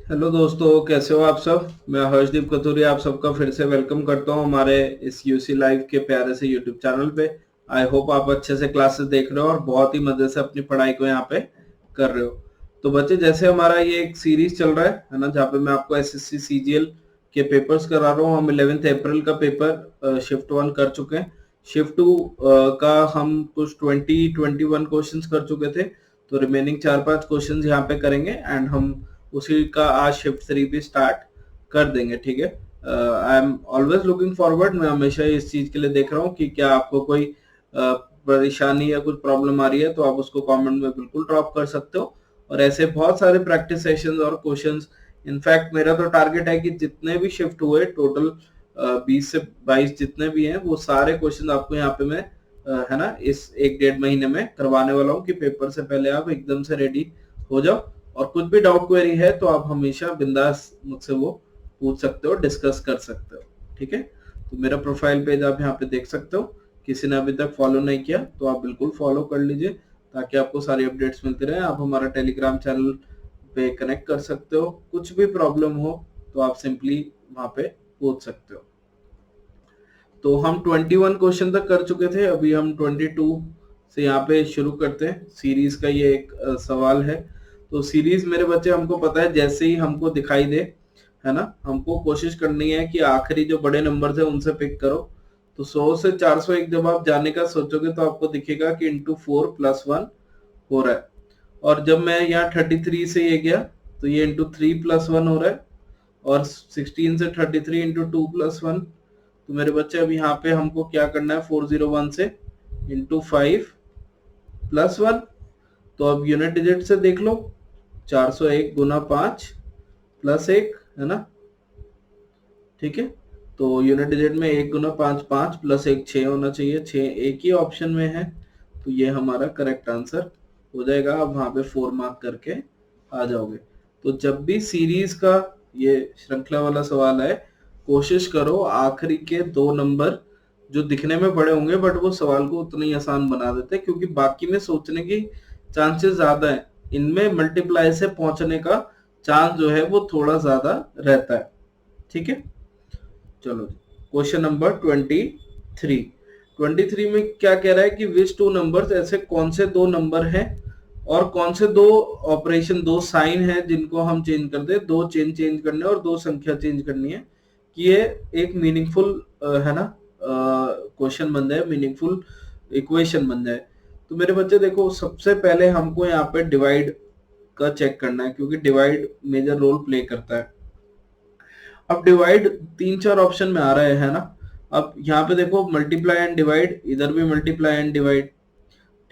Hello दोस्तों, कैसे हो आप सब। मैं हर्षदीप कतूरी आप सबका फिर से वेलकम करता हूं हमारे इस यूसी लाइव के प्यारे से यूट्यूब चैनल पे। आई होप आप अच्छे से क्लासेस देख रहे हो और बहुत ही मजे से अपनी पढ़ाई को यहाँ पे कर रहे हो। तो बच्चे, जैसे हमारा ये एक सीरीज चल रहा है ना, जहाँ पे मैं आपको एसएससी सीजीएल के पेपर्स करा रहा हूँ। हम 11 अप्रैल का पेपर शिफ्ट 1 कर चुके हैं। शिफ्ट 2 का हम कुछ 21 क्वेश्चन कर चुके थे। तो रिमेनिंग 4-5 क्वेश्चन यहाँ पे करेंगे एंड हम उसी का आज शिफ्ट 3 भी स्टार्ट कर देंगे। ठीक है। I am always looking forward. मैं हमेशा इस चीज के लिए देख रहा हूँ कि क्या आपको कोई परेशानी या कुछ प्रॉब्लम आ रही है, तो आप उसको कमेंट में बिल्कुल ड्रॉप कर सकते हो। और ऐसे बहुत सारे प्रैक्टिस सेशंस और क्वेश्चंस, इनफैक्ट मेरा तो टारगेट है कि जितने भी शिफ्ट हुए टोटल 20 से 22 जितने भी हैं, वो सारे क्वेश्चन आपको यहाँ पे मैं है ना इस 1-1.5 महीने में करवाने वाला हूँ कि पेपर से पहले आप एकदम से रेडी हो जाओ। और कुछ भी डाउट क्वेरी है तो आप हमेशा बिंदास मुझसे वो पूछ सकते हो, डिस्कस कर सकते हो। ठीक है। तो मेरा प्रोफाइल पेज आप यहाँ पे देख सकते हो। किसी ने अभी तक फॉलो नहीं किया तो आप बिल्कुल फॉलो कर लीजिए, ताकि आपको सारी अपडेट्स मिलती रहे। आप हमारा टेलीग्राम चैनल पे कनेक्ट कर सकते हो। कुछ भी प्रॉब्लम हो तो आप सिंपली वहां पे पूछ सकते हो। तो हम 21 क्वेश्चन तक कर चुके थे, अभी हम 22 से यहाँ पे शुरू करते हैं। सीरीज का ये एक सवाल है। तो सीरीज मेरे बच्चे, हमको पता है जैसे ही हमको दिखाई दे, है ना, हमको कोशिश करनी है कि आखिरी जो बड़े नंबर है उनसे पिक करो। तो 100 से 401 जब आप जाने का सोचोगे तो आपको दिखेगा कि इंटू 4+1 हो रहा है। और जब मैं यहाँ 33 से ये गया तो ये इंटू 3+1 हो रहा है। और 16 से 33 इंटू 2+1। तो मेरे बच्चे अब यहाँ पे हमको क्या करना है, 401 से इंटू 5+1। तो अब यूनिट डिजिट से देख लो, 401 गुना 5+1, है ना। ठीक है। तो यूनिट डिजिट में 1 गुना 5 5 प्लस 1 6 होना चाहिए। 6 एक ही ऑप्शन में है, तो ये हमारा करेक्ट आंसर हो जाएगा। अब वहां पे 4 मार्क करके आ जाओगे। तो जब भी सीरीज का ये श्रृंखला वाला सवाल है, कोशिश करो आखिरी के 2 नंबर जो दिखने में बड़े होंगे बट वो सवाल को उतना ही आसान बना देते हैं, क्योंकि बाकी में सोचने की चांसेस ज्यादा है। इनमें मल्टीप्लाई से पहुंचने का चांस जो है वो थोड़ा ज्यादा रहता है। ठीक है। चलो, क्वेश्चन नंबर 23 में क्या कह रहा है कि विच टू नंबर्स, ऐसे कौन से दो नंबर हैं और कौन से दो ऑपरेशन, दो साइन है जिनको हम चेंज कर दे, दो चेंज करने और दो संख्या चेंज करनी है कि ये एक मीनिंगफुल है ना क्वेश्चन बन जाए, मीनिंगफुल इक्वेशन बन जाए। तो मेरे बच्चे देखो, सबसे पहले हमको यहाँ पे डिवाइड का चेक करना है, क्योंकि डिवाइड मेजर रोल प्ले करता है। अब डिवाइड 3-4 ऑप्शन में आ रहा है ना। अब यहाँ पे देखो, मल्टीप्लाई एंड डिवाइड, इधर भी मल्टीप्लाई एंड डिवाइड।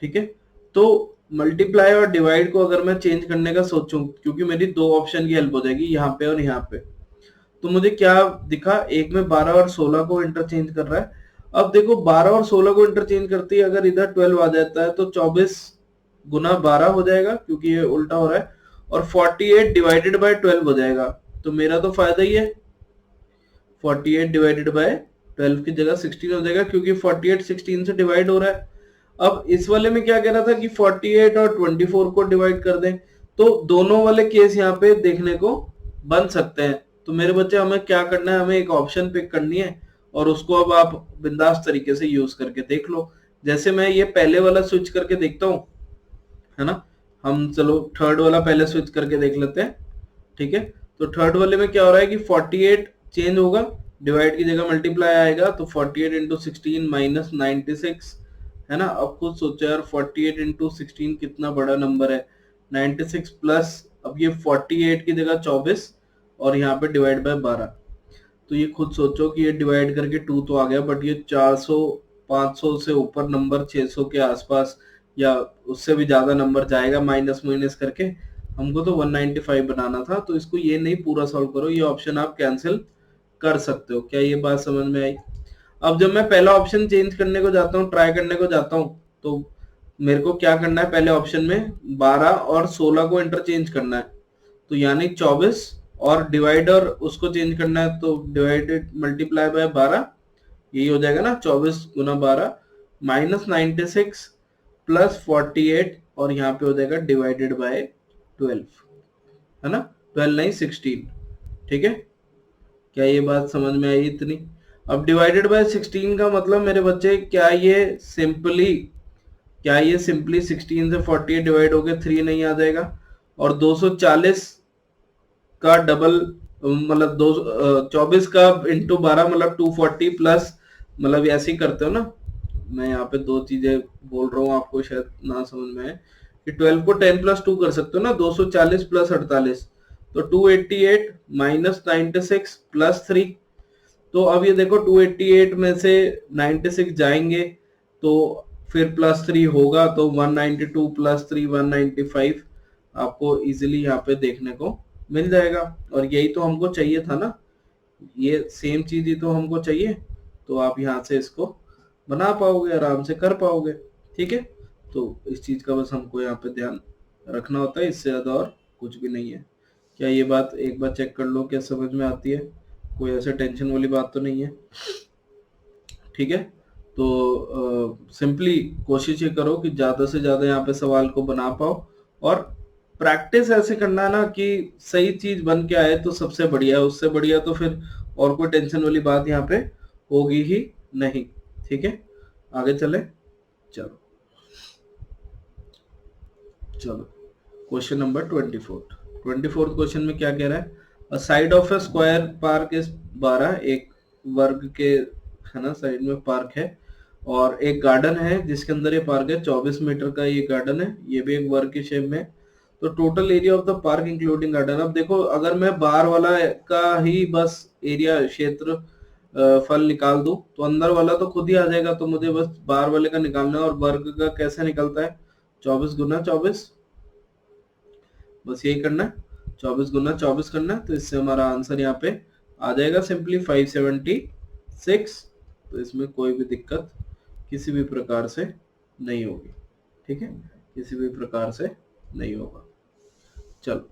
ठीक है। तो मल्टीप्लाई और डिवाइड को अगर मैं चेंज करने का सोचूं, क्योंकि मेरी दो ऑप्शन की हेल्प हो जाएगी यहाँ पे और यहाँ पे, तो मुझे क्या दिखा, एक में 12 और 16 को इंटरचेंज कर रहा है। अब देखो, 12 और 16 को इंटरचेंज करती है, अगर इधर 12 आ जाता है तो 24 गुना 12 हो जाएगा, क्योंकि ये उल्टा हो रहा है। और 48 डिवाइडेड बाय 12 हो जाएगा। तो मेरा तो फायदा ही है, 48 डिवाइडेड बाय 12 की जगह 16 हो जाएगा, क्योंकि 48 16 से डिवाइड हो रहा है। अब इस वाले में क्या कह रहा था कि 48 और 24 को डिवाइड कर दें, तो दोनों वाले केस यहाँ पे देखने को बन सकते हैं। तो मेरे बच्चे, हमें क्या करना है, हमें एक ऑप्शन पिक करनी है और उसको अब आप बिंदास तरीके से यूज करके देख लो। जैसे मैं ये पहले वाला स्विच करके देखता हूँ, है ना। हम चलो थर्ड वाला पहले स्विच करके देख लेते हैं। ठीक है। तो थर्ड वाले में क्या हो रहा है कि 48 चेंज होगा, डिवाइड की जगह मल्टीप्लाई आएगा, तो 48 इंटू 16 माइनस 96, है ना। अब खुद सोचो यार, 48 इंटू 16 कितना बड़ा नंबर है। 96 प्लस, अब ये 48 की जगह 24 और यहाँ पे डिवाइड बाय 12। तो ये खुद सोचो कि ये डिवाइड करके 2 तो आ गया, बट ये 400 500 से ऊपर नंबर, 600 के आसपास या उससे भी ज्यादा नंबर जाएगा माइनस माइनस करके। हमको तो 195 बनाना था, तो इसको ये नहीं पूरा सॉल्व करो, ये ऑप्शन आप कैंसिल कर सकते हो। क्या ये बात समझ में आई। अब जब मैं पहला ऑप्शन चेंज करने को जाता हूँ, ट्राई करने को जाता हूँ, तो मेरे को क्या करना है, पहले ऑप्शन में 12 और 16 को इंटरचेंज करना है। तो यानी 24 और डिवाइडर उसको चेंज करना है, तो डिवाइडेड मल्टीप्लाई बाय 12, यही हो जाएगा ना, 24 गुना 12 माइनस 96 प्लस 48 और यहाँ पे हो जाएगा डिवाइडेड बाय 12, है ना। 12 नहीं 16, ठीक है। क्या ये बात समझ में आई इतनी? अब डिवाइडेड बाय 16 का मतलब मेरे बच्चे क्या ये सिंपली 16 से 48 डिवाइड होके 3 नहीं आ जाएगा? और 240 का डबल मतलब 24 का इंटू 12 मतलब 240 प्लस, मतलब ऐसे ही करते हो ना। मैं यहाँ पे दो चीजें बोल रहा हूँ, आपको शायद ना समझ में आए कि 12 को 10 प्लस 2 कर सकते हो ना, 240 प्लस 48, तो 288 माइनस 96 प्लस 3। तो अब ये देखो 288 में से 96 जाएंगे तो फिर प्लस 3 होगा, तो 192 प्लस 3 195 आपको इजीली यहाँ पे देखने को मिल जाएगा। और यही तो हमको चाहिए था ना, ये सेम चीज ही तो हमको चाहिए। तो आप यहाँ से इसको बना पाओगे, आराम से कर पाओगे, ठीक है। तो इस चीज का बस हमको यहाँ पे ध्यान रखना होता है, इससे ज्यादा और कुछ भी नहीं है। क्या ये बात एक बार चेक कर लो, क्या समझ में आती है? कोई ऐसे टेंशन वाली बात तो नहीं है, ठीक है। तो सिंपली कोशिश ये करो कि ज्यादा से ज्यादा यहाँ पे सवाल को बना पाओ, और प्रैक्टिस ऐसे करना है ना कि सही चीज बन के आए तो सबसे बढ़िया है, उससे बढ़िया तो फिर और कोई टेंशन वाली बात यहाँ पे होगी ही नहीं, ठीक है। आगे चले, चलो चलो क्वेश्चन नंबर 24 क्वेश्चन में क्या कह रहा है? Side of A square park is 12, एक वर्ग के है ना साइड में पार्क है, और एक गार्डन है जिसके अंदर ये पार्क है, 24 मीटर का ये गार्डन है, ये भी एक वर्ग के शेप में। तो total area of the park including garden, अब देखो अगर मैं बाहर वाला का ही बस एरिया क्षेत्र फल निकाल दूं तो अंदर वाला तो खुद ही आ जाएगा, तो मुझे बस बाहर वाले का निकालना है। और वर्ग का कैसे निकलता है? 24 गुना 24, बस यही करना है, 24 गुना 24 करना है। तो इससे हमारा आंसर यहाँ पे आ जाएगा सिंपली 576। तो इसमें कोई भी दिक्कत किसी भी प्रकार से नहीं होगी, ठीक है, किसी भी प्रकार से नहीं होगा। चलो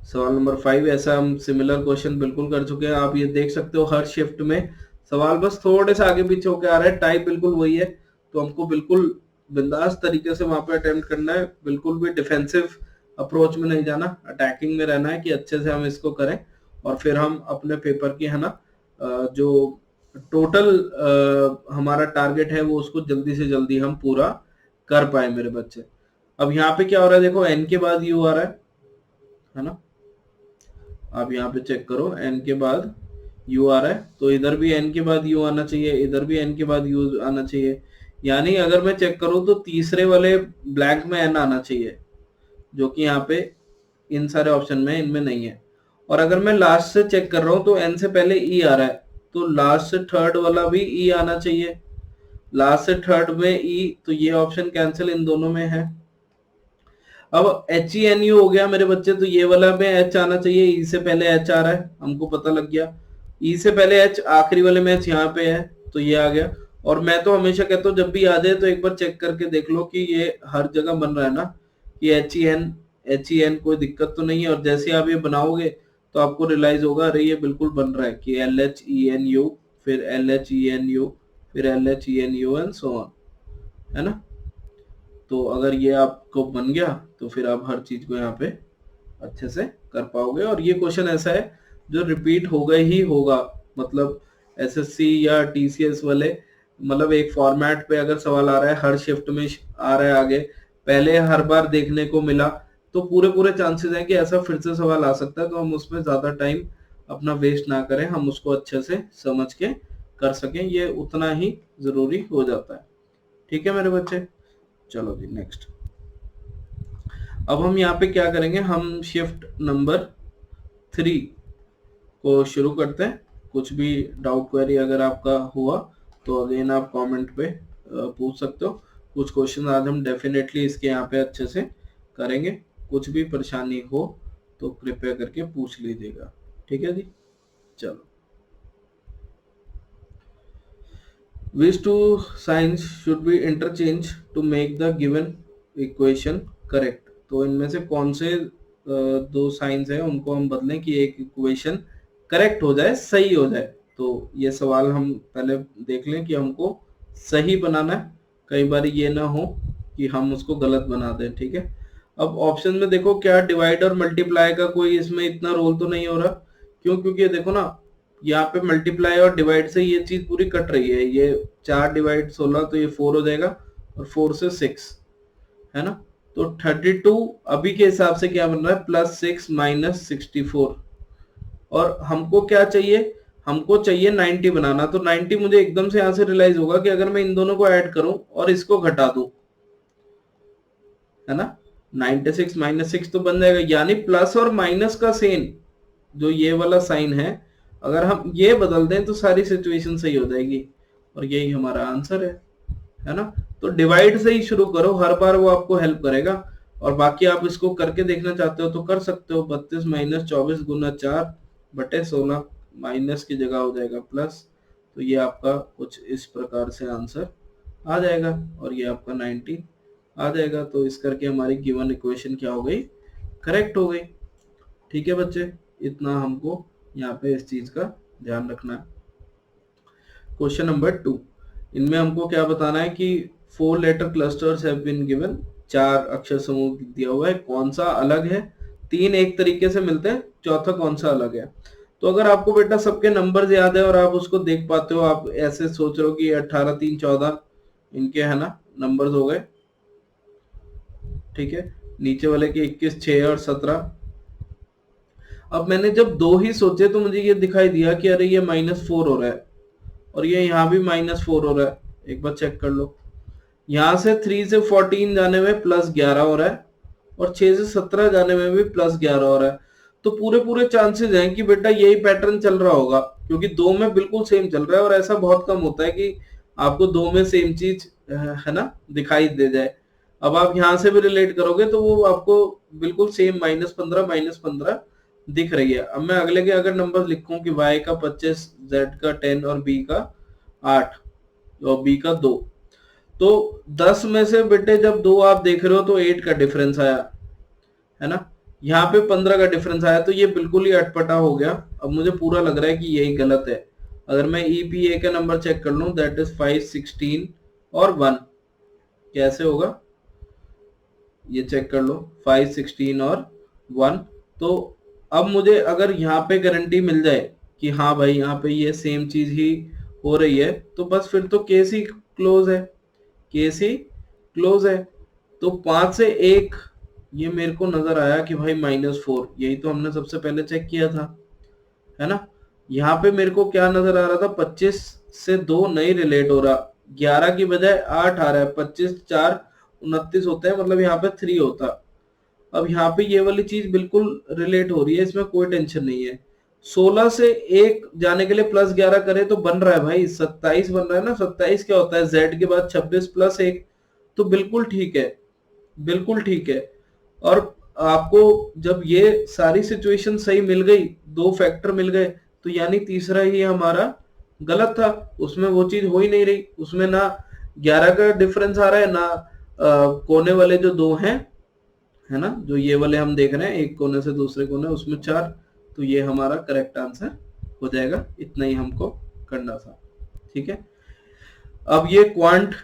सवाल नंबर 5, ऐसा हम सिमिलर क्वेश्चन बिल्कुल कर चुके हैं, आप ये देख सकते हो हर शिफ्ट में सवाल बस थोड़े से आगे पीछे होकर आ रहा है, टाइप बिल्कुल वही है। तो हमको बिल्कुल बिंदास तरीके से वहां पे अटेम्प्ट करना है, बिल्कुल भी डिफेंसिव अप्रोच में नहीं जाना, अटैकिंग में रहना है कि अच्छे से हम इसको करें, और फिर हम अपने पेपर की है ना जो टोटल हमारा टारगेट है वो उसको जल्दी से जल्दी हम पूरा कर पाए मेरे बच्चे। अब यहाँ पे क्या हो रहा है, देखो n के बाद u आ रहा है ना, आप यहाँ पे चेक करो n के बाद u आ रहा है, तो इधर भी n के बाद u आना चाहिए, इधर भी n के बाद u आना चाहिए। यानी अगर मैं चेक करूं तो तीसरे वाले ब्लैंक में n आना चाहिए, जो कि यहाँ पे इन सारे ऑप्शन में इनमें नहीं है। और अगर मैं लास्ट से चेक कर रहा हूं तो n से पहले e आ रहा है, तो लास्ट से थर्ड वाला भी e आना चाहिए, लास्ट से थर्ड में e, तो ये ऑप्शन कैंसिल इन दोनों में है। अब HENU हो गया मेरे बच्चे, तो ये वाला में H आना चाहिए, E से पहले H आ रहा है, हमको पता लग गया। E से पहले H, आखिरी वाले में H यहाँ पे है, तो ये आ गया। और मैं तो हमेशा कहता हूँ जब भी आ जाए तो एक बार चेक करके देख लो कि ये हर जगह बन रहा है ना, कि HEN कोई दिक्कत तो नहीं है। और जैसे आप ये बनाओगे तो आपको रियलाइज होगा अरे ये बिल्कुल बन रहा है कि LHENU, फिर LHENU, फिर LHENU एंड सो ऑन, है ना। तो अगर ये आपको बन गया तो फिर आप हर चीज को यहाँ पे अच्छे से कर पाओगे। और ये क्वेश्चन ऐसा है जो रिपीट होगा ही होगा, मतलब एसएससी या टीसीएस वाले, मतलब एक फॉर्मेट पे अगर सवाल आ रहा है, हर शिफ्ट में आ रहा है आगे, पहले हर बार देखने को मिला, तो पूरे पूरे चांसेस हैं कि ऐसा फिर से सवाल आ सकता है। तो हम उसमें ज्यादा टाइम अपना वेस्ट ना करें, हम उसको अच्छे से समझ के कर सकें, ये उतना ही जरूरी हो जाता है, ठीक है मेरे बच्चे। चलो जी नेक्स्ट, अब हम यहाँ पे क्या करेंगे, हम शिफ्ट नंबर 3 को शुरू करते हैं। कुछ भी डाउट क्वेरी अगर आपका हुआ तो अगेन आप कमेंट पे पूछ सकते हो। कुछ क्वेश्चन आज हम डेफिनेटली इसके यहाँ पे अच्छे से करेंगे, कुछ भी परेशानी हो तो कृपया करके पूछ लीजिएगा, ठीक है जी। चलो, which two signs should be interchanged to make the given equation correct? तो इनमें से कौन से दो साइंस है उनको हम बदलें कि एक इक्वेशन करेक्ट हो जाए, सही हो जाए। तो ये सवाल हम पहले देख लें कि हमको सही बनाना है, कई बार ये ना हो कि हम उसको गलत बना दें, ठीक है। अब ऑप्शन में देखो क्या डिवाइड और मल्टीप्लाई का कोई इसमें इतना रोल तो नहीं हो रहा, क्यों? क्योंकि ये देखो ना, यहाँ पे मल्टीप्लाई और डिवाइड से ये चीज पूरी कट रही है। ये 4 डिवाइड 16 तो ये 4 हो जाएगा, और 4 से 6 है ना। तो 32 अभी के हिसाब से क्या बन रहा है, +6 -64। और हमको क्या चाहिए, हमको चाहिए 90 बनाना। तो 90 मुझे एकदम से यहां से रियलाइज होगा कि अगर मैं इन दोनों को ऐड करूं और इसको घटा दूं, है ना, 96 -6 तो बन जाएगा। यानी प्लस और माइनस का सेम जो ये वाला साइन है, अगर हम ये बदल दें तो सारी सिचुएशन सही हो जाएगी, और यही हमारा आंसर है ना। तो डिवाइड से ही शुरू करो, हर बार वो आपको हेल्प करेगा। और बाकी आप इसको करके देखना चाहते हो तो कर सकते हो। 32 - 24 गुना 4/16, माइनस की जगह हो जाएगा प्लस। तो ये आपका कुछ इस प्रकार से आंसर आ जाएगा, और ये आपका 90 आ जाएगा। तो इस करके हमारी गिवन इक्वेशन क्या हो गई, करेक्ट हो गई। ठीक है बच्चे, इतना हमको यहाँ पे इस चीज का ध्यान रखना है। क्वेश्चन नंबर 2, इनमें हमको क्या बताना है कि 4 letter clusters have been given, 4 अक्षर समूह दिया हुआ है, कौन सा अलग है? 3 एक तरीके से मिलते हैं, चौथा कौन सा अलग है? तो अगर आपको बेटा सबके नंबर्स याद है और आप उसको देख पाते हो, आप ऐसे सोच रहे हो कि 18, 3, 14 इनके है ना नंबर्स हो गए, ठीक है। नीचे वाले के 21, 6 और 17। अब मैंने जब दो ही सोचे तो मुझे ये दिखाई दिया कि अरे ये -4 हो रहा है, और ये यहाँ भी -4 हो रहा है। एक बार चेक कर लो, यहाँ से 3 से 14 जाने में +11 हो रहा है, और 6 से 17 जाने में भी +11 हो रहा है। तो पूरे पूरे चांसेस हैं कि बेटा यही पैटर्न चल रहा होगा, क्योंकि दो में बिल्कुल सेम चल रहा है। और ऐसा बहुत कम होता है कि आपको दो में सेम चीज है ना दिखाई दे जाए। अब आप यहाँ से भी रिलेट करोगे तो वो आपको बिल्कुल सेम -15 -15 दिख रही है। अब मैं अगले के अगर नंबर लिखूं कि y का 25, z का 10 और b का 8 और b का 2, तो 10 में से बेटे जब 2 आप देख रहे हो तो 8 का डिफरेंस आया, है ना। यहाँ पे 15 का डिफरेंस आया, तो ये बिल्कुल ही अटपटा हो गया। अब मुझे पूरा लग रहा है कि यही गलत है। अगर मैं EPA का नंबर चेक कर लूं, दैट इज 5, 16 और 1, कैसे होगा ये चेक कर लो, 5, 16 और 1। तो अब मुझे अगर यहाँ पे गारंटी मिल जाए कि हाँ भाई यहाँ पे ये सेम चीज ही हो रही है, तो बस फिर तो केस ही क्लोज है, केस ही क्लोज है। तो 5 से 1 ये मेरे को नजर आया कि भाई -4, यही तो हमने सबसे पहले चेक किया था, है ना। यहाँ पे मेरे को क्या नजर आ रहा था, 25 से 2 नहीं रिलेट हो रहा, 11 की बजाय 8 आ रहा है, 25 4 29 होते हैं, मतलब यहाँ पे 3 होता। अब यहाँ पे ये वाली चीज बिल्कुल रिलेट हो रही है, इसमें कोई टेंशन नहीं है। 16 से 1 जाने के लिए +11 करे तो बन रहा है भाई 27 बन रहा है ना। 27 क्या होता है, z के बाद 26 + 1, तो बिल्कुल ठीक है, बिल्कुल ठीक है। और आपको जब ये सारी सिचुएशन सही मिल गई, दो फैक्टर मिल गए, तो यानी तीसरा ही हमारा गलत था। उसमें वो चीज हो ही नहीं रही, उसमें ना 11 का डिफरेंस आ रहा है, ना कोने वाले जो दो हैं, है ना, जो ये वाले हम देख रहे हैं एक कोने से दूसरे कोने, उसमें 4। तो ये हमारा करेक्ट आंसर हो जाएगा। इतना ही हमको करना था, ठीक है। अब ये क्वांट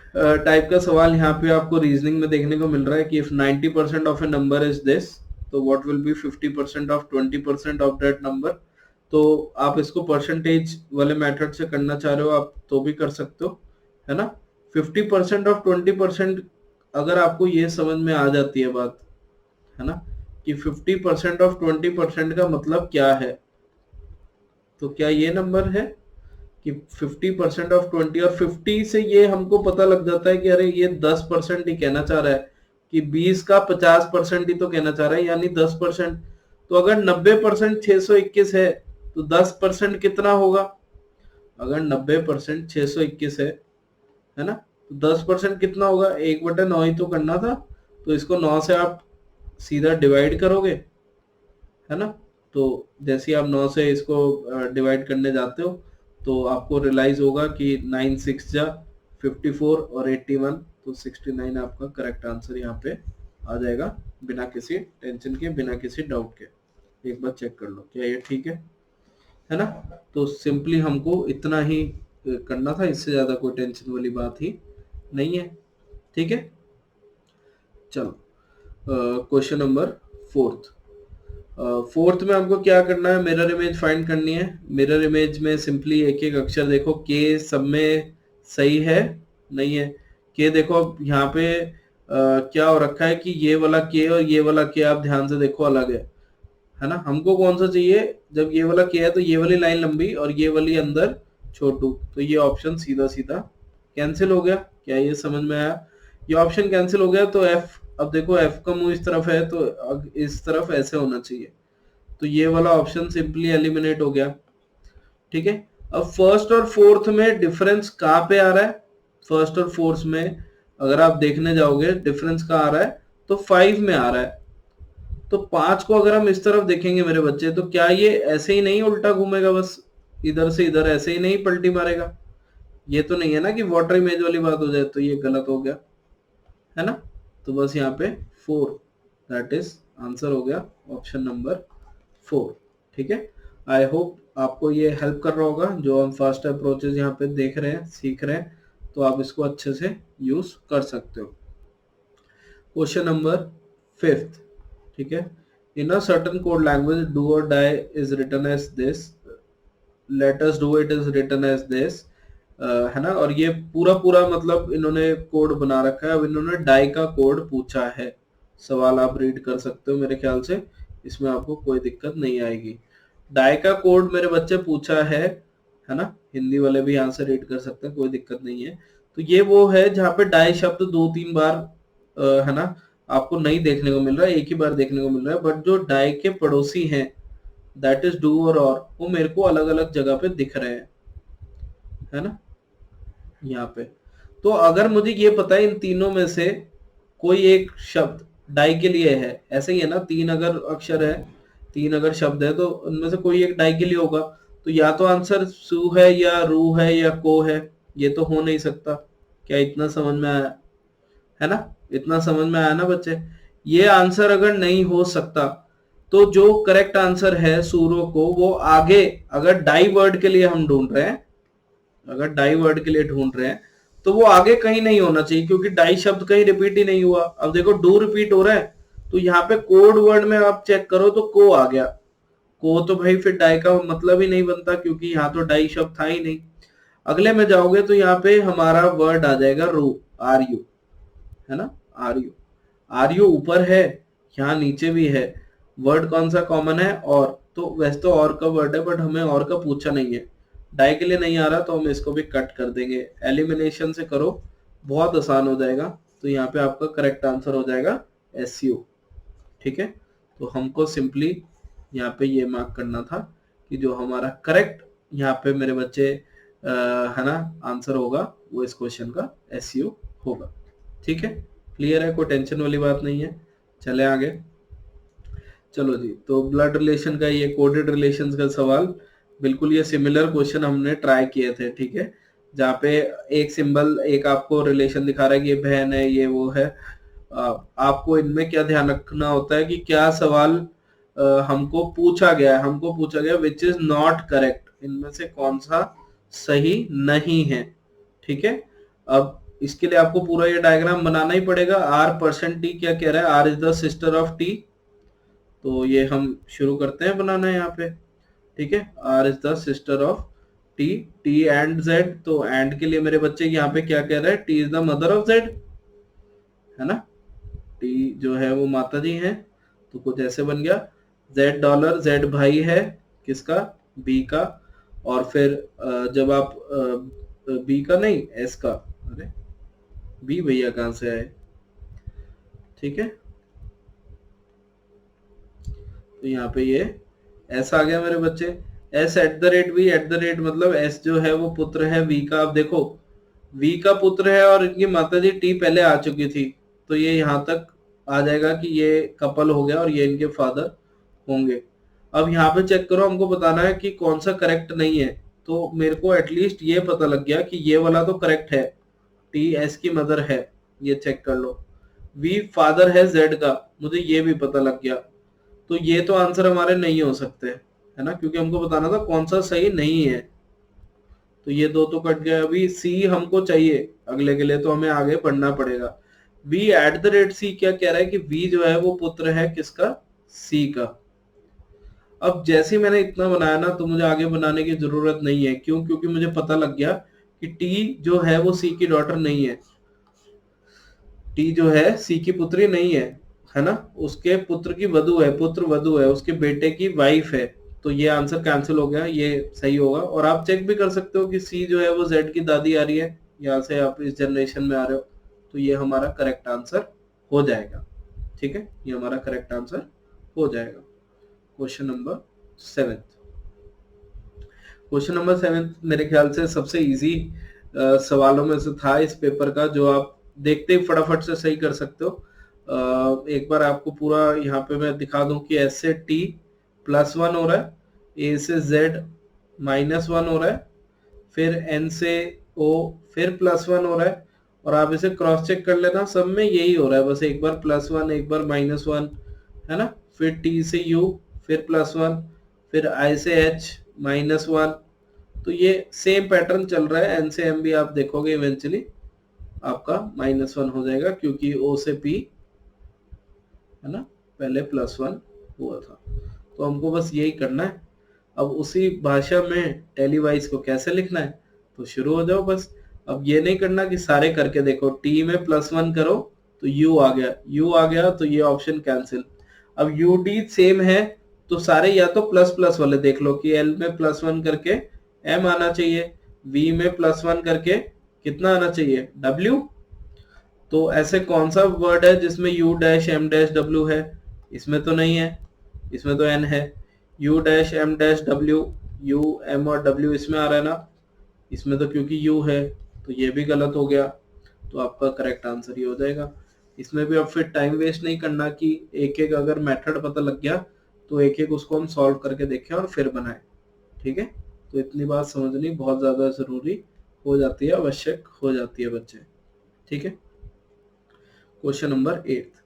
टाइप का सवाल यहाँ पे आपको रीजनिंग में देखने को मिल रहा है कि if 90% of a number is this, तो what will be 50% of 20% of that number. तो आप इसको परसेंटेज वाले मेथड से करना चाह रहे हो आप तो भी कर सकते हो, है ना। 50% ऑफ 20%, अगर आपको ये समझ में आ जाती है बात, है ना, कि 50% ऑफ 20% का मतलब क्या है, तो क्या ये नंबर है कि 50% ऑफ 20, और 50 से ये हमको पता लग जाता है कि अरे ये 10% ही कहना चाह रहा है, कि 20 का 50% ही तो कहना चाह रहा है, यानी 10%। तो अगर 90% 621 है तो 10% कितना होगा? अगर 90% 621 है ना, तो 10% कितना होगा? 1/9 ही तो करना था। तो इसको 9 से आप सीधा डिवाइड करोगे, है ना। तो जैसे आप 9 से इसको डिवाइड करने जाते हो तो आपको रियलाइज होगा कि 9 6 जा 54 और 81, तो 69 आपका करेक्ट आंसर यहाँ पे आ जाएगा, बिना किसी टेंशन के, बिना किसी डाउट के। एक बार चेक कर लो क्या ये ठीक है ना। तो सिंपली हमको इतना ही करना था, इससे ज्यादा कोई टेंशन वाली बात ही नहीं है, ठीक है। चलो क्वेश्चन नंबर फोर्थ। फोर्थ में हमको क्या करना है, मिरर इमेज फाइंड करनी है। मिरर इमेज में सिंपली एक एक अक्षर देखो, के सब में सही है नहीं है। के देखो यहाँ पे क्या हो रखा है कि ये वाला के और ये वाला के आप ध्यान से देखो अलग है ना। हमको कौन सा चाहिए, जब ये वाला के है तो ये वाली लाइन लंबी और ये वाली अंदर छोटू, तो ये ऑप्शन सीधा सीधा कैंसिल हो गया। क्या ये समझ में आया? ये ऑप्शन कैंसिल हो गया तो एफ, अब देखो एफ का मुंह इस तरफ है तो इस तरफ ऐसे होना चाहिए, तो ये वाला ऑप्शन सिंपली एलिमिनेट हो गया। ठीक है, अब फर्स्ट और फोर्थ में डिफरेंस कहाँ पे आ रहा है? फर्स्ट और फोर्थ में अगर आप देखने जाओगे डिफरेंस कहाँ आ रहा है, तो 5 में आ रहा है। तो 5 को अगर हम इस तरफ देखेंगे मेरे बच्चे, तो क्या ये ऐसे ही नहीं उल्टा घूमेगा, बस इधर से इधर ऐसे ही नहीं पलटी मारेगा? ये तो नहीं है ना कि वाटर इमेज वाली बात हो जाए, तो ये गलत हो गया है ना। तो बस यहाँ पे 4, दैट इज आंसर हो गया ऑप्शन नंबर 4। ठीक है, आई होप आपको ये हेल्प कर रहा होगा। जो हम फर्स्ट अप्रोचेज यहाँ पे देख रहे हैं, सीख रहे हैं, तो आप इसको अच्छे से यूज कर सकते हो। Question number 5। ठीक है, in a certain code language do और die is written as this, let us do it is written as this, है ना। और ये पूरा पूरा मतलब इन्होंने कोड बना रखा है। अब इन्होंने डाई का कोड पूछा है। सवाल आप रीड कर सकते हो, मेरे ख्याल से इसमें आपको कोई दिक्कत नहीं आएगी। डाई का कोड मेरे बच्चे पूछा है ना। हिंदी वाले भी यहाँ से रीड कर सकते हैं, कोई दिक्कत नहीं है। तो ये वो है जहाँ पे डाई शब्द 2-3 बार है ना आपको नहीं देखने को मिल रहा है, एक ही बार देखने को मिल रहा है। बट जो डाई के पड़ोसी हैं, दैट इज डू और वो मेरे को अलग अलग जगह पे दिख रहे हैं, है ना, यहाँ पे। तो अगर मुझे ये पता है इन तीनों में से कोई एक शब्द डाई के लिए है, ऐसे ही है ना, 3 अगर अक्षर है, 3 अगर शब्द है, तो उनमें से कोई एक डाई के लिए होगा। तो या तो आंसर सू है या रू है या को है, ये तो हो नहीं सकता। क्या इतना समझ में आया है ना? इतना समझ में आया ना बच्चे? ये आंसर अगर नहीं हो सकता, तो जो करेक्ट आंसर है सूरो को, वो आगे, अगर डाई वर्ड के लिए हम ढूंढ रहे हैं, अगर डाई वर्ड के लिए ढूंढ रहे हैं, तो वो आगे कहीं नहीं होना चाहिए, क्योंकि डाई शब्द कहीं रिपीट ही नहीं हुआ। अब देखो डू रिपीट हो रहा है, तो यहाँ पे कोड वर्ड में आप चेक करो तो को आ गया। को तो भाई फिर डाई का मतलब ही नहीं बनता, क्योंकि यहाँ तो डाई शब्द था ही नहीं। अगले में जाओगे तो यहाँ पे हमारा वर्ड आ जाएगा रू, आर यू, है ना, आर यू। आर यू ऊपर है, यहाँ नीचे भी है। वर्ड कौन सा कॉमन है? और। तो वैसे तो और का वर्ड है, बट हमें और का पूछा नहीं है। डाई के लिए नहीं आ रहा, तो हम इसको भी कट कर देंगे। एलिमिनेशन से करो, बहुत आसान हो जाएगा। तो यहाँ पे आपका करेक्ट आंसर हो जाएगा एस यू। ठीक है, तो हमको सिंपली यहाँ पे ये मार्क करना था कि जो हमारा करेक्ट यहाँ पे मेरे बच्चे है ना आंसर होगा, वो इस क्वेश्चन का एस यू होगा। ठीक है, क्लियर है, कोई टेंशन वाली बात नहीं है। चले आगे। चलो जी, तो ब्लड रिलेशन का ये कोडेड रिलेशंस का सवाल, बिल्कुल ये सिमिलर क्वेश्चन हमने ट्राई किए थे। ठीक है, जहाँ पे एक सिंबल, एक आपको रिलेशन दिखा रहा है कि ये बहन है, ये वो है। आपको इनमें क्या ध्यान रखना होता है कि क्या सवाल हमको पूछा गया है। हमको पूछा गया विच इज नॉट करेक्ट, इनमें से कौन सा सही नहीं है। ठीक है, अब इसके लिए आपको पूरा ये डायग्राम बनाना ही पड़ेगा। R% क्या कह रहा है? R is the sister of T. तो ये हम शुरू करते हैं बनाना यहाँ पे। ठीक है, R is the sister of T, T and Z. तो एंड के लिए मेरे बच्चे यहाँ पे क्या कह रहे हैं? T is the mother of Z, है ना। टी जो है वो माता जी हैं, तो कुछ ऐसे बन गया। जेड डॉलर, जेड भाई है किसका? बी का। और फिर जब आप बी का नहीं, एस का, अरे बी भैया कहां से आए? ठीक है, तो यहाँ पे ये एस आ गया मेरे बच्चे। S at the rate V, at the rate मतलब एस जो है वो पुत्र है वी का। अब देखो वी का पुत्र है और इनकी माता जी टी पहले आ चुकी थी, तो ये यहाँ तक आ जाएगा कि ये कपल हो गया और ये इनके फादर होंगे। अब यहाँ पे चेक करो, हमको बताना है कि कौन सा करेक्ट नहीं है। तो मेरे को एटलीस्ट ये पता लग गया कि ये वाला तो करेक्ट है, टी एस की मदर है, ये चेक कर लो। वी फादर है जेड का, मुझे ये भी पता लग गया। तो ये तो आंसर हमारे नहीं हो सकते, है ना, क्योंकि हमको बताना था कौन सा सही नहीं है। तो ये दो तो कट गए। अभी सी हमको चाहिए अगले के लिए, तो हमें आगे बढ़ना पड़ेगा। v@c क्या कह रहा है कि v जो है वो पुत्र है किसका, c का। अब जैसे ही मैंने इतना बनाया ना तो मुझे आगे बनाने की जरूरत नहीं है, क्यों? क्योंकि मुझे पता लग गया कि t जो है वो c की डॉटर नहीं है, t जो है c की पुत्री नहीं है ना, उसके पुत्र की वधु है, पुत्र वधु है, उसके बेटे की वाइफ है। तो ये आंसर कैंसिल हो गया, ये सही होगा। और आप चेक भी कर सकते हो कि c जो है वो z की दादी आ रही है, यहाँ से आप इस जनरेशन में आ रहे हो, तो ये हमारा करेक्ट आंसर हो जाएगा। ठीक है, ये हमारा करेक्ट आंसर हो जाएगा। Question number 7। क्वेश्चन नंबर 7 मेरे ख्याल से सबसे इजी सवालों में से था इस पेपर का, जो आप देखते ही फटाफट से सही कर सकते हो। एक बार आपको पूरा यहाँ पे मैं दिखा दूं कि S से T +1 हो रहा है, A से Z -1 हो रहा है, फिर N से O फिर +1 हो रहा है, और आप इसे क्रॉस चेक कर लेना, सब में यही हो रहा है, बस एक बार +1 एक बार -1 है ना। फिर T से U फिर +1, फिर I से H -1, तो ये सेम पैटर्न चल रहा है। N से M भी आप देखोगे इवेंचुअली आपका -1 हो जाएगा, क्योंकि O से P है ना पहले +1 हुआ था। तो हमको बस यही करना है। अब उसी भाषा में टेलीवाइज को कैसे लिखना है, तो शुरू हो जाओ बस। अब ये नहीं करना कि सारे करके देखो, टी में +1 करो तो यू आ गया, यू आ गया तो ये ऑप्शन कैंसिल। अब यू डी सेम है तो सारे या तो प्लस प्लस वाले देख लो कि एल में +1 करके एम आना चाहिए, वी में +1 करके कितना आना चाहिए, डब्ल्यू। तो ऐसे कौन सा वर्ड है जिसमें U dash M dash W है, इसमें तो नहीं है, इसमें तो एन है। U dash M dash W, U M और डब्ल्यू इसमें आ रहा है ना, इसमें तो क्योंकि यू है तो ये भी गलत हो गया, तो आपका करेक्ट आंसर ये हो जाएगा। इसमें भी अब फिर टाइम वेस्ट नहीं करना कि एक एक अगर मेथड पता लग गया तो एक एक उसको हम सॉल्व करके देखें और फिर बनाएं। ठीक है, तो इतनी बात समझनी बहुत ज्यादा जरूरी हो जाती है, आवश्यक हो जाती है बच्चे। ठीक है, क्वेश्चन नंबर 8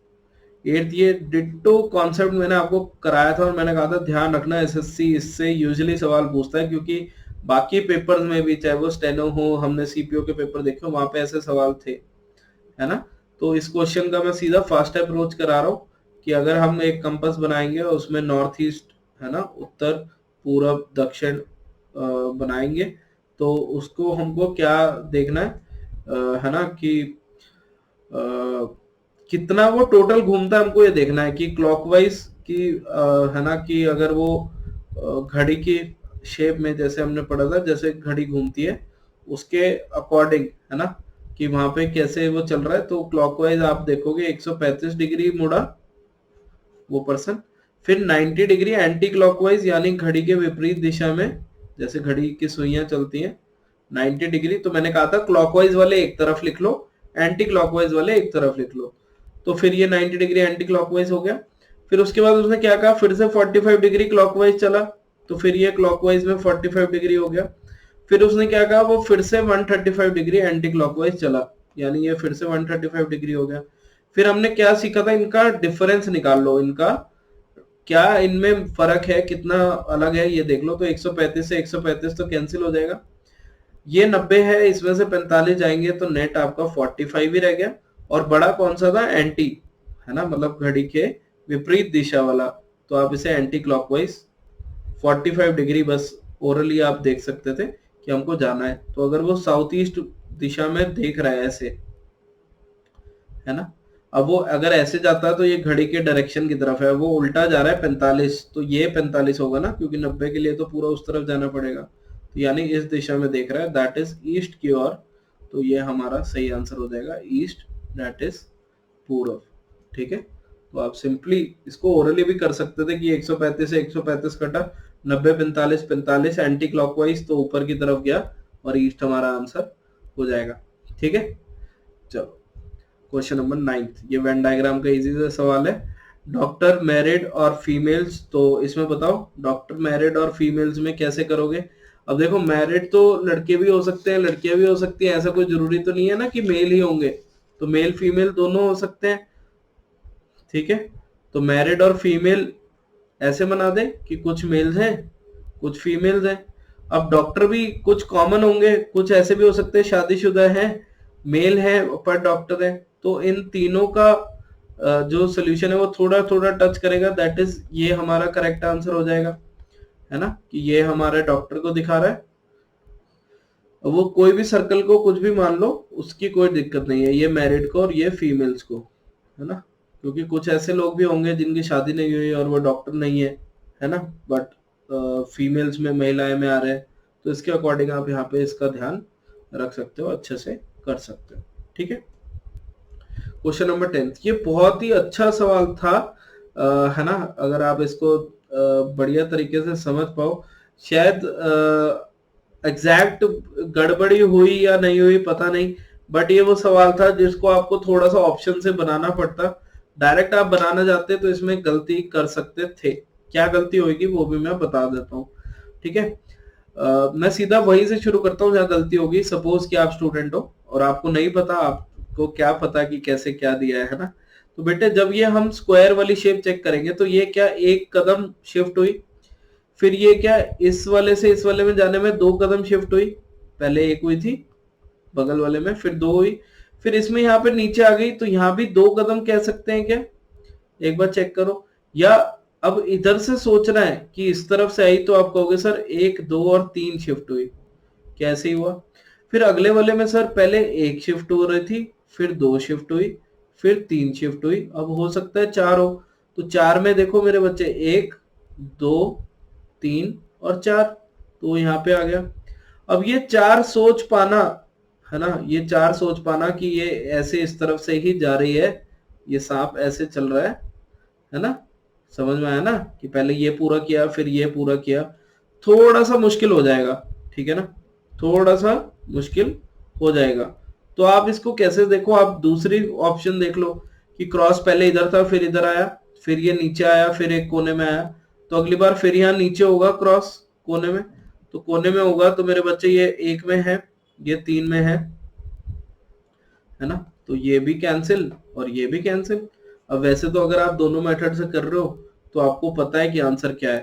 ये डिट्टो कॉन्सेप्ट मैंने आपको कराया था और मैंने कहा था ध्यान रखना एसएससी इससे यूजुअली सवाल पूछता है, क्योंकि बाकी पेपर्स में भी चाहे वो स्टेनो हो, हमने सीपीओ के पेपर देखे वहां पे ऐसे सवाल थे, है ना। तो इस क्वेश्चन का मैं सीधा फास्ट अप्रोच करा रहा हूँ कि अगर हम एक कंपास बनाएंगे और उसमें नॉर्थ ईस्ट है ना, उत्तर पूरब दक्षिण बनाएंगे, तो उसको हमको क्या देखना है ना कि कितना वो टोटल घूमता है, हमको ये देखना है कि क्लॉकवाइज की है ना, कि अगर वो घड़ी की शेप में जैसे हमने पढ़ा था, जैसे घड़ी घूमती है उसके अकॉर्डिंग है ना, कि वहां पे कैसे वो चल रहा है। तो क्लॉकवाइज आप देखोगे 135 डिग्री मुड़ा वो पर्सन, फिर 90 डिग्री एंटी क्लॉकवाइज यानी घड़ी के विपरीत दिशा में, जैसे घड़ी की सुइयां चलती हैं 90 डिग्री, तो मैंने कहा था क्लॉकवाइज वाले एक तरफ लिख लो, एंटी क्लॉकवाइज वाले एक तरफ लिख लो। तो फिर ये 90 डिग्री एंटी क्लॉकवाइज हो गया। फिर उसके बाद उसने क्या कहा, फिर से 45 डिग्री क्लॉकवाइज चला, तो फिर ये क्लॉकवाइज में 45 डिग्री हो गया। फिर उसने क्या कहा, वो फिर से 135 डिग्री एंटी क्लॉकवाइज चला, यानी ये फिर से 135 डिग्री हो गया। फिर हमने क्या सीखा था, इनका डिफरेंस निकाल लो, इनका क्या इनमें फर्क है, कितना अलग है ये देख लो। तो 135 से 135 तो कैंसिल हो जाएगा, ये 90 है, इसमें से 45 जाएंगे तो नेट आपका 45 ही रह गया। और बड़ा कौन सा था, एंटी है ना, मतलब घड़ी के विपरीत दिशा वाला, तो आप इसे एंटी क्लॉकवाइज 45 डिग्री बस ओरली आप देख सकते थे कि हमको जाना है। तो अगर वो साउथ ईस्ट दिशा में देख रहा है ऐसे, है ना, अब वो अगर ऐसे जाता है तो ये घड़ी के डायरेक्शन की तरफ है, वो उल्टा जा रहा है 45, तो ये 45 होगा ना, क्योंकि 90 के लिए तो पूरा उस तरफ जाना पड़ेगा, तो यानी इस दिशा में देख रहा है, दैट इज ईस्ट की ओर। तो ये हमारा सही आंसर हो जाएगा ईस्ट, दैट इज पूर्व। ठीक है, तो आप सिंपली इसको ओरली भी कर सकते थे कि 135 से 135 कटा, 90 45 45 एंटी क्लॉकवाइज तो ऊपर की तरफ गया और ईस्ट हमारा आंसर हो जाएगा। ठीक है, चलो क्वेश्चन नंबर 9, ये वेन डायग्राम का इजी सा सवाल है। डॉक्टर मैरिड और फीमेल्स, तो इसमें बताओ डॉक्टर मैरिड और फीमेल्स में कैसे करोगे। अब देखो मैरिड तो लड़के भी हो सकते हैं लड़कियां भी हो सकती हैं, ऐसा कोई जरूरी तो नहीं है ना कि मेल ही होंगे, तो मेल फीमेल दोनों हो सकते हैं। ठीक है, तो मैरिड और फीमेल ऐसे बना दे कि कुछ मेल्स हैं कुछ फीमेल्स हैं। अब डॉक्टर भी कुछ कॉमन होंगे, कुछ ऐसे भी हो सकते हैं शादीशुदा हैं, मेल है पर डॉक्टर है, तो इन तीनों का जो सोल्यूशन है वो थोड़ा थोड़ा टच करेगा, दैट इज ये हमारा करेक्ट आंसर हो जाएगा, है ना, कि ये हमारे डॉक्टर को दिखा रहा है। वो कोई भी सर्कल को कुछ भी मान लो, उसकी कोई दिक्कत नहीं है, ये मैरिड को और ये फीमेल्स को, है ना, क्योंकि कुछ ऐसे लोग भी होंगे जिनकी शादी नहीं हुई और वो डॉक्टर नहीं है ना, बट फीमेल्स में, महिलाएं में आ रहे हैं, तो इसके अकॉर्डिंग आप यहाँ पे इसका ध्यान रख सकते हो, अच्छे से कर सकते हो। ठीक है, क्वेश्चन नंबर 10, ये बहुत ही अच्छा सवाल था, है ना, अगर आप इसको बढ़िया तरीके से समझ पाओ, शायद एग्जैक्ट गड़बड़ी हुई या नहीं हुई पता नहीं, बट ये वो सवाल था जिसको आपको थोड़ा सा ऑप्शन से बनाना पड़ता, डायरेक्ट आप बनाना चाहते तो इसमें गलती कर सकते थे। क्या गलती होगी वो भी मैं बता देता हूँ। ठीक है, मैं सीधा वहीं से शुरू करता हूँ जहाँ गलती होगी। सपोज कि आप स्टूडेंट हो और आपको नहीं पता, आपको क्या पता कि कैसे क्या दिया है ना, तो बेटे जब ये हम स्क्वायर वाली शेप चेक करेंगे तो ये क्या एक कदम शिफ्ट हुई, फिर ये क्या इस वाले से इस वाले में जाने में 2 कदम शिफ्ट हुई, पहले 1 हुई थी बगल वाले में, फिर 2 हुई, फिर इसमें यहाँ पे नीचे आ गई, तो यहाँ भी 2 कदम कह सकते हैं क्या, एक बार चेक करो। या अब इधर से सोचना है कि इस तरफ से आई, तो आप कहोगे सर 1 2 और 3 शिफ्ट हुई, कैसे हुआ। फिर अगले वाले में सर पहले 1 शिफ्ट हो रही थी, फिर 2 शिफ्ट हुई, फिर 3 शिफ्ट हुई, अब हो सकता है 4 हो, तो 4 में देखो मेरे बच्चे 1 2 3 और 4, तो यहाँ पे आ गया। अब ये 4 सोच पाना, है ना, ये 4 सोच पाना कि ये ऐसे इस तरफ से ही जा रही है, ये सांप ऐसे चल रहा है ना, समझ में आया ना, कि पहले ये पूरा किया फिर ये पूरा किया, थोड़ा सा मुश्किल हो जाएगा, ठीक है ना, थोड़ा सा मुश्किल हो जाएगा। तो आप इसको कैसे देखो, आप दूसरी ऑप्शन देख लो कि क्रॉस पहले इधर था फिर इधर आया, फिर ये नीचे आया, फिर एक कोने में आया, तो अगली बार फिर यहाँ नीचे होगा क्रॉस कोने में, तो कोने में होगा, तो मेरे बच्चे ये 1 में है, ये 3 में है ना, तो ये भी कैंसिल और ये भी कैंसिल। अब वैसे तो अगर आप दोनों मेथड से कर रहे हो तो आपको पता है कि आंसर क्या है,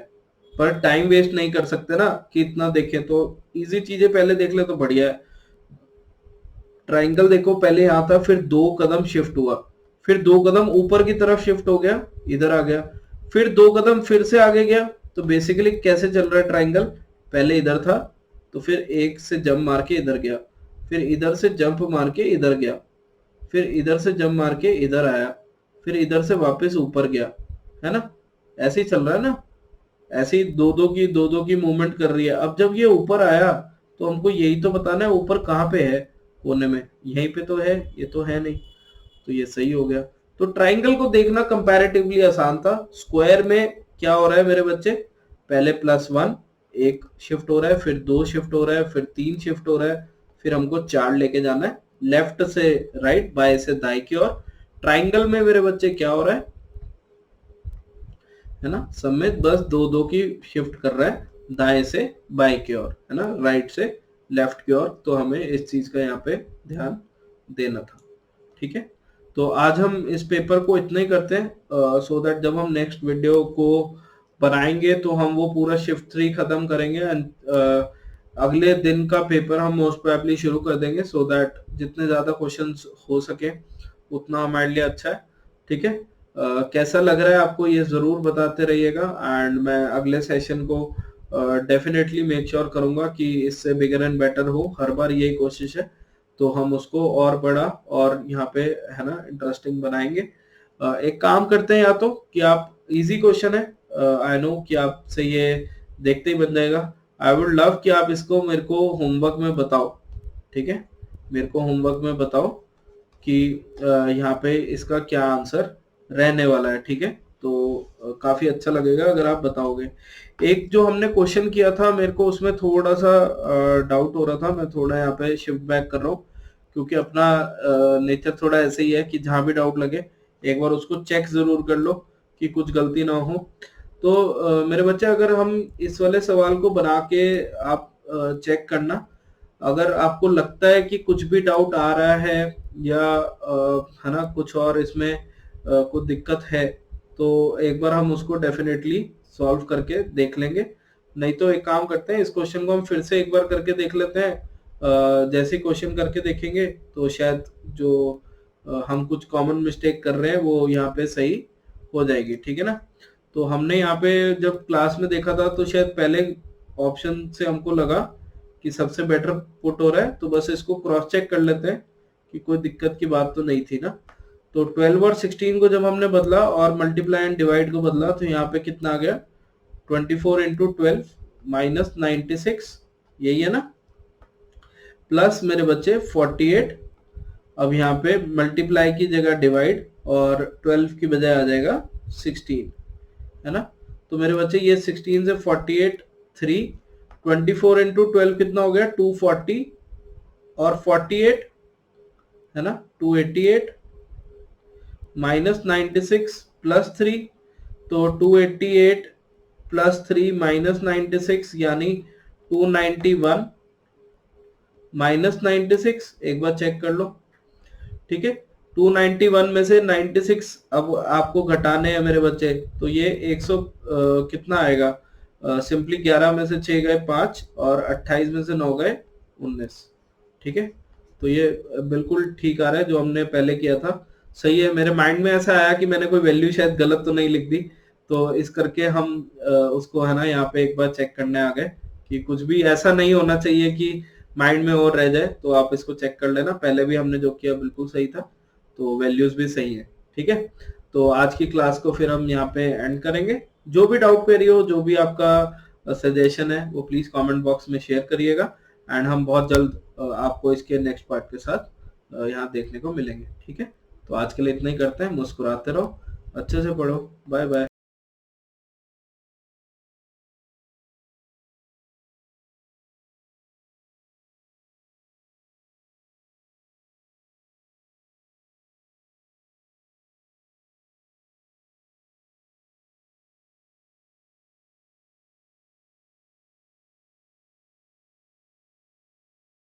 पर टाइम वेस्ट नहीं कर सकते ना कि इतना देखें, तो इजी चीजें पहले देख ले तो बढ़िया है। ट्राइंगल देखो, पहले यहाँ था, फिर 2 कदम शिफ्ट हुआ, फिर 2 कदम ऊपर की तरफ शिफ्ट हो गया, इधर आ गया, फिर 2 कदम फिर से आगे गया, तो बेसिकली कैसे चल रहा है ट्राइंगल, पहले इधर था, तो फिर एक से जंप मार के इधर गया, फिर इधर से जंप मार के इधर गया, फिर इधर से जंप मार के इधर आया, फिर इधर से वापस ऊपर गया, है ना, ऐसे ही चल रहा है ना, ऐसे ही दो दो की मूवमेंट कर रही है। अब जब ये ऊपर आया तो हमको यही तो बताना है ऊपर कहाँ पे है, कोने में, यहीं पे तो है, ये तो है नहीं, तो ये सही हो गया। तो ट्राइंगल को देखना कंपैरेटिवली आसान था। स्क्वायर में क्या हो रहा है मेरे बच्चे, पहले +1 एक शिफ्ट हो रहा है, फिर 2 शिफ्ट हो रहा है, फिर 3 शिफ्ट हो रहा है, फिर हमको 4 लेके जाना है, लेफ्ट से राइट, बाएं से दाएं की ओर। ट्राइंगल में मेरे बच्चे क्या हो रहा है ना, सब में बस 2 2 की शिफ्ट कर रहा है, दाएं से बाएं की ओर, है ना, राइट से लेफ्ट की ओर, तो हमें इस चीज का यहाँ पे ध्यान देना था। ठीक है, तो आज हम इस पेपर को इतना ही करते हैं, सो दैट जब हम नेक्स्ट वीडियो को बनाएंगे तो हम वो पूरा शिफ्ट 3 खत्म करेंगे, एंड अगले दिन का पेपर हम मोस्ट प्रोबेबली शुरू कर देंगे, सो दैट जितने ज्यादा क्वेश्चंस हो सके उतना हमारे लिए अच्छा है। ठीक है, कैसा लग रहा है आपको ये जरूर बताते रहिएगा, एंड मैं अगले सेशन को डेफिनेटली मेक श्योर करूंगा कि इससे बिगर एंड बेटर हो, हर बार यही कोशिश है, तो हम उसको और बड़ा और यहाँ पे, है ना, इंटरेस्टिंग बनाएंगे। एक काम करते हैं, या तो कि आप, इजी क्वेश्चन है, आई नो कि आपसे ये देखते ही बन जाएगा, आई वुड लव कि आप इसको मेरे को होमवर्क में बताओ। ठीक है, मेरे को होमवर्क में बताओ कि यहाँ पे इसका क्या आंसर रहने वाला है। ठीक है, तो काफी अच्छा लगेगा अगर आप बताओगे। एक जो हमने क्वेश्चन किया था, मेरे को उसमें थोड़ा सा डाउट हो रहा था, मैं थोड़ा यहाँ पे शिफ्ट बैक कर रहा हूँ, क्योंकि अपना नेचर थोड़ा ऐसे ही है कि जहां भी डाउट लगे एक बार उसको चेक जरूर कर लो कि कुछ गलती ना हो। तो मेरे बच्चे, अगर हम इस वाले सवाल को बना के आप चेक करना, अगर आपको लगता है कि कुछ भी डाउट आ रहा है या है ना, कुछ और इसमें कुछ दिक्कत है, तो एक बार हम उसको डेफिनेटली सॉल्व करके देख लेंगे। नहीं तो एक काम करते हैं, इस क्वेश्चन को हम फिर से एक बार करके देख लेते हैं, जैसे क्वेश्चन करके देखेंगे तो शायद जो हम कुछ कॉमन मिस्टेक कर रहे हैं वो यहाँ पे सही हो जाएगी, ठीक है ना। तो हमने यहाँ पे जब क्लास में देखा था तो शायद पहले ऑप्शन से हमको लगा कि सबसे बेटर पुट हो रहा है, तो बस इसको क्रॉस चेक कर लेते हैं कि कोई दिक्कत की बात तो नहीं थी ना। तो 12 और 16 को जब हमने बदला और मल्टीप्लाई एंड डिवाइड को बदला तो यहाँ पे कितना आ गया, 24 इंटू 12 माइनस 96, यही है ना, प्लस मेरे बच्चे 48। अब यहाँ पे मल्टीप्लाई की जगह डिवाइड और 12 की बजाय आ जाएगा 16, है ना। तो मेरे बच्चे ये 16 से 48 3, 24 इंटू 12 कितना हो गया 240 और 48 है ना 288 माइनस 96 प्लस 3, तो 288 प्लस 3 माइनस 96 यानी 291 माइनस 96। एक बार चेक कर लो, ठीक है। 291 में से 96 अब आपको घटाने हैं मेरे बच्चे, तो ये 100 कितना आएगा, सिंपली 11 में से 6 गए 5 और 28 में से 9 गए 19, ठीक है। तो ये बिल्कुल ठीक आ रहा है, जो हमने पहले किया था सही है। मेरे माइंड में ऐसा आया कि मैंने कोई वैल्यू शायद गलत तो नहीं लिख दी, तो इस करके हम उसको है ना यहाँ पे एक बार चेक करने आ गए कि कुछ भी ऐसा नहीं होना चाहिए कि माइंड में और रह जाए। तो आप इसको चेक कर लेना, पहले भी हमने जो किया बिल्कुल सही था, तो वैल्यूज भी सही है, ठीक है। तो आज की क्लास को फिर हम यहाँ पे एंड करेंगे। जो भी डाउट क्वेरी हो, जो भी आपका सजेशन है, वो प्लीज कमेंट बॉक्स में शेयर करिएगा एंड हम बहुत जल्द आपको इसके नेक्स्ट पार्ट के साथ यहाँ देखने को मिलेंगे, ठीक है। तो आज के लिए इतना ही करते हैं, मुस्कुराते रहो, अच्छे से पढ़ो, बाय बाय।